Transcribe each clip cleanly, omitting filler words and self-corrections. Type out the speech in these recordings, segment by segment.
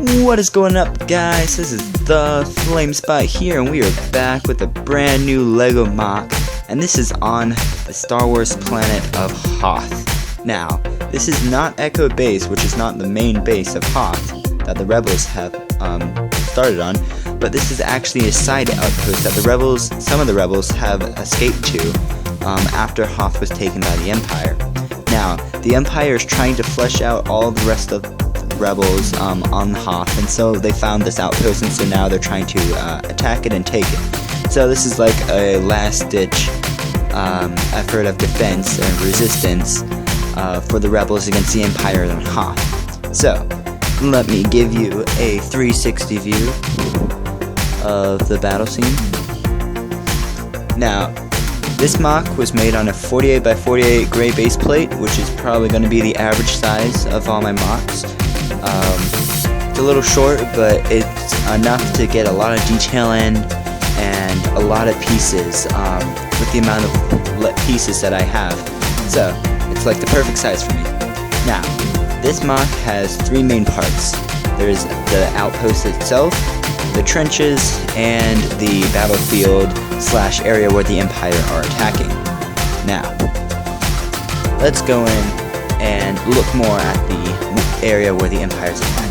What is going up, guys? This is the Flame Spot here, and we are back with a brand new LEGO mock, and this is on the Star Wars planet of Hoth. Now, this is not Echo Base, which is not the main base of Hoth that the Rebels have started on, but this is actually a side outpost that some of the Rebels have escaped to after Hoth was taken by the Empire. Now, the Empire is trying to flesh out all the rest of Rebels on Hoth, and so they found this outpost, and so now they're trying to attack it and take it. So this is like a last-ditch effort of defense and resistance for the Rebels against the Empire on Hoth. So let me give you a 360 view of the battle scene. Now, this mock was made on a 48 by 48 gray base plate, which is probably going to be the average size of all my mocks. It's a little short, but it's enough to get a lot of detail in and a lot of pieces with the amount of pieces that I have. So it's like the perfect size for me. Now, this mock has three main parts. There's the outpost itself, the trenches, and the battlefield / area where the Empire are attacking. Now, let's go in and look more at the area where the Empire is attacking.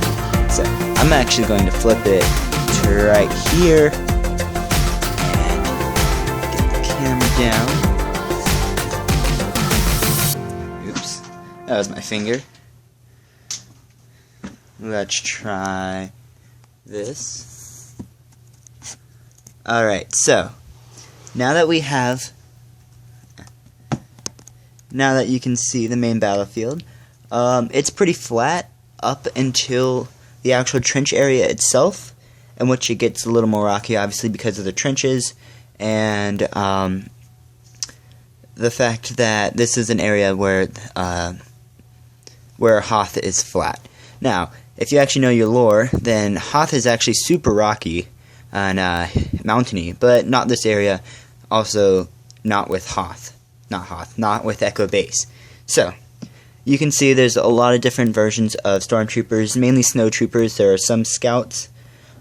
So, I'm actually going to flip it to right here and get the camera down. Oops, that was my finger. Let's try this. Alright, so now that you can see the main battlefield, it's pretty flat up until the actual trench area itself, in which it gets a little more rocky, obviously because of the trenches and the fact that this is an area where Hoth is flat. Now, if you actually know your lore, then Hoth is actually super rocky and mountainy, but not this area. Also, not with Hoth. Not with Echo Base. So, you can see there's a lot of different versions of stormtroopers, mainly snow troopers. There are some scouts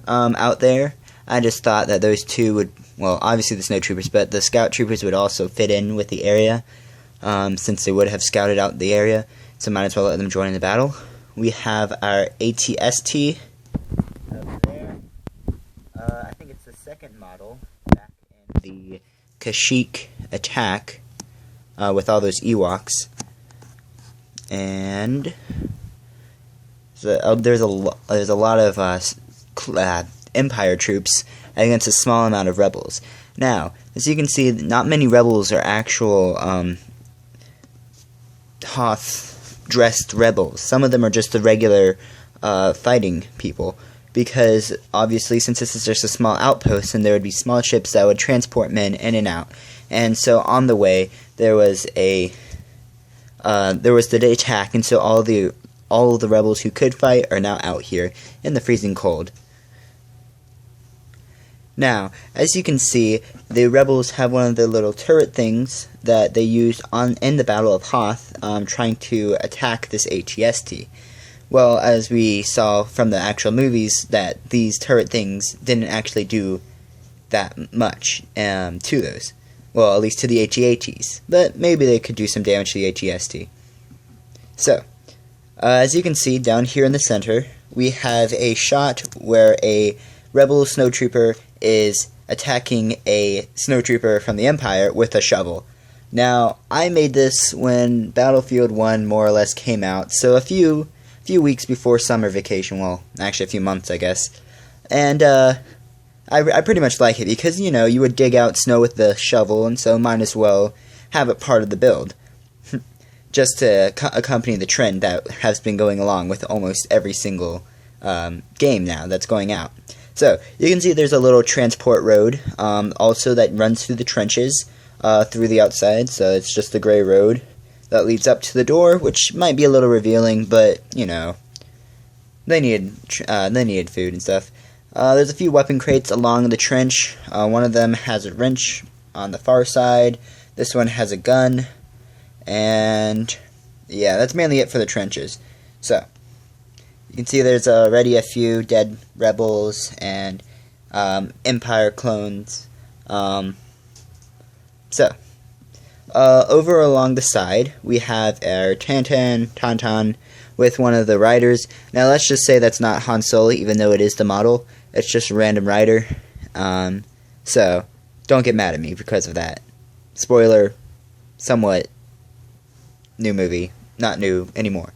out there. I just thought that those two would, well, obviously the snow troopers, but the scout troopers would also fit in with the area, since they would have scouted out the area, so might as well let them join in the battle. We have our ATST up there. I think it's the second model back in the Kashyyyk attack with all those Ewoks. And there's a lot of Empire troops against a small amount of Rebels. Now, as you can see, not many Rebels are actual Hoth-dressed Rebels. Some of them are just the regular fighting people, because obviously, since this is just a small outpost, and there would be small ships that would transport men in and out. And so on the way, there was the attack, and so all of the Rebels who could fight are now out here in the freezing cold. Now, as you can see, the Rebels have one of the little turret things that they used in the Battle of Hoth, trying to attack this ATST. Well, as we saw from the actual movies, that these turret things didn't actually do that much to those. Well, at least to the AT-ATs, but maybe they could do some damage to the AT-ST. So, as you can see down here in the center, we have a shot where a Rebel snowtrooper is attacking a snowtrooper from the Empire with a shovel. Now, I made this when Battlefield 1 more or less came out, so a few weeks before summer vacation, well, actually a few months, I guess, and I pretty much like it, because, you know, you would dig out snow with the shovel, and so might as well have it part of the build, just to accompany the trend that has been going along with almost every single game now that's going out. So, you can see there's a little transport road, also that runs through the trenches, through the outside, so it's just the gray road that leads up to the door, which might be a little revealing, but, you know, they needed food and stuff. There's a few weapon crates along the trench. One of them has a wrench on the far side. This one has a gun. And yeah, that's mainly it for the trenches. So, You can see there's already a few dead rebels and Empire clones. Over along the side, we have our Tauntaun with one of the riders. Now, let's just say that's not Han Solo, even though it is the model. It's just a random rider. So, don't get mad at me because of that. Spoiler, somewhat new movie. Not new anymore.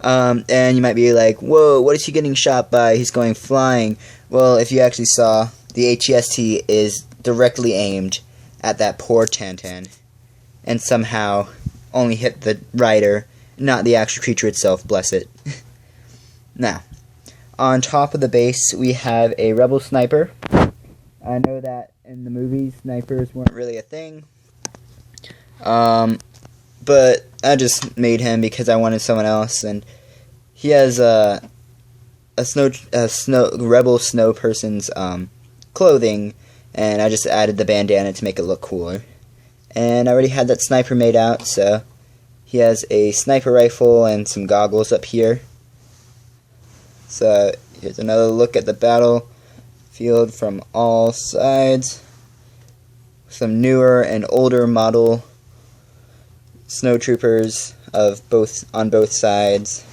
And you might be like, whoa, what is he getting shot by? He's going flying. Well, if you actually saw, the ATST is directly aimed at that poor Tauntaun, and somehow only hit the rider, not the actual creature itself, bless it. Now, on top of the base, we have a rebel sniper. I know that in the movies, snipers weren't really a thing. But I just made him because I wanted someone else, and he has a rebel snow person's clothing, and I just added the bandana to make it look cooler. And I already had that sniper made out, so he has a sniper rifle and some goggles up here. So here's another look at the battlefield from all sides. Some newer and older model snowtroopers on both sides.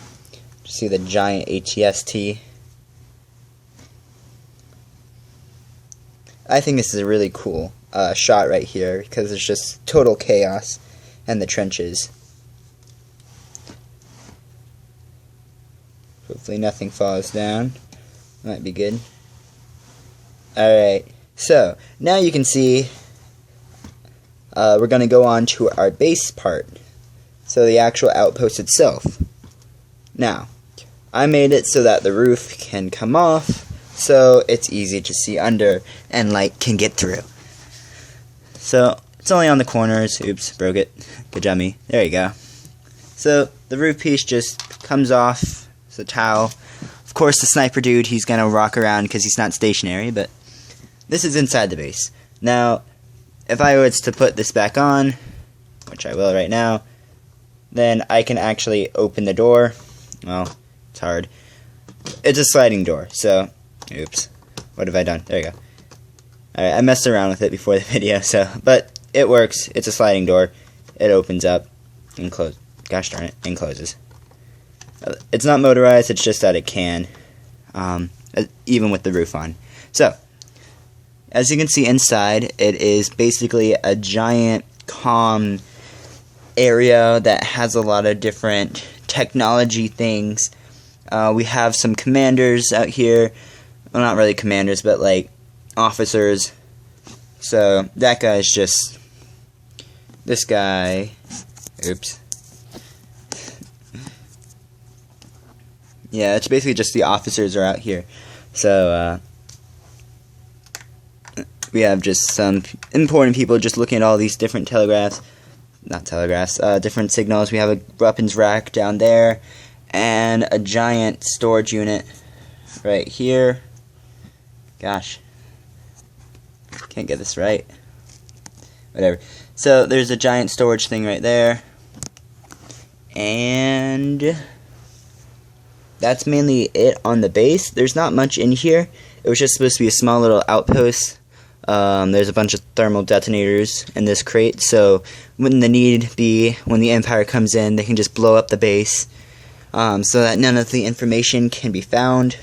You see the giant ATST. I think this is a really cool shot right here because there's just total chaos in the trenches. Hopefully nothing falls down. Might be good. Alright, so now you can see we're going to go on to our base part. So the actual outpost itself. Now, I made it so that the roof can come off, so it's easy to see under and light can get through. So it's only on the corners. Oops, broke it. Good job me. There you go. So the roof piece just comes off. It's a towel. Of course, the sniper dude, he's gonna rock around because he's not stationary, but this is inside the base. Now, if I was to put this back on, which I will right now, then I can actually open the door. Well, it's hard. It's a sliding door, so, oops. What have I done? There you go. Alright, I messed around with it before the video, but it works. It's a sliding door. It opens up and closes. Gosh darn it, and closes. It's not motorized, it's just that it can, even with the roof on. So, as you can see inside, it is basically a giant, calm area that has a lot of different technology things. We have some commanders out here. Well, not really commanders, but like officers. So that guy's just this guy. Oops. Yeah, it's basically just the officers are out here. So we have just some important people just looking at all these different different signals. We have a weapons rack down there, and a giant storage unit right here. Gosh, can't get this right. Whatever. So there's a giant storage thing right there, and that's mainly it on the base. There's not much in here. It was just supposed to be a small little outpost. There's a bunch of thermal detonators in this crate, so when the Empire comes in, they can just blow up the base, so that none of the information can be found.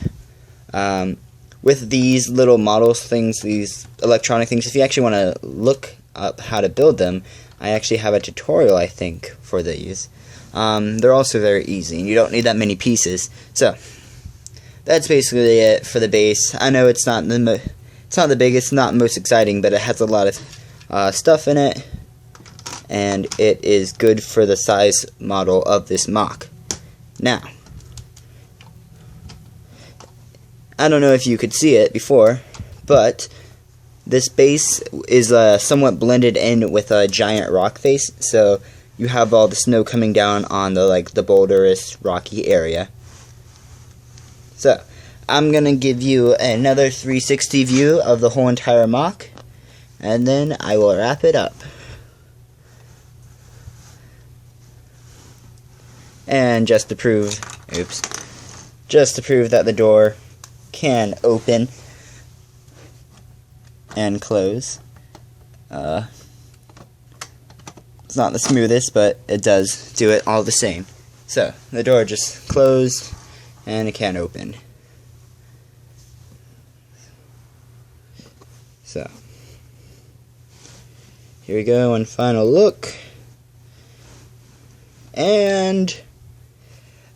With these little models things, these electronic things, if you actually want to look up how to build them, I actually have a tutorial, I think, for these. They're also very easy, and you don't need that many pieces. So, that's basically it for the base. I know it's not the biggest, not most exciting, but it has a lot of stuff in it, and it is good for the size model of this mock. Now, I don't know if you could see it before, but this base is somewhat blended in with a giant rock face, so you have all the snow coming down on the boulderous, rocky area. So, I'm going to give you another 360 view of the whole entire mock, and then I will wrap it up. And just to prove, oops, just to prove that the door can open and close. It's not the smoothest, but it does do it all the same. So, the door just closed, and it can open. So, here we go, one final look. And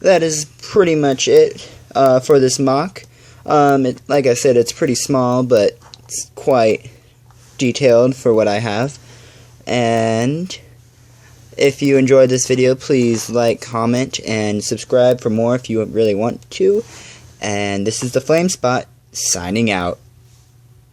that is pretty much it for this mock. Like I said, it's pretty small, but it's quite detailed for what I have. And if you enjoyed this video, please like, comment, and subscribe for more if you really want to. And this is the Flame Spot, signing out.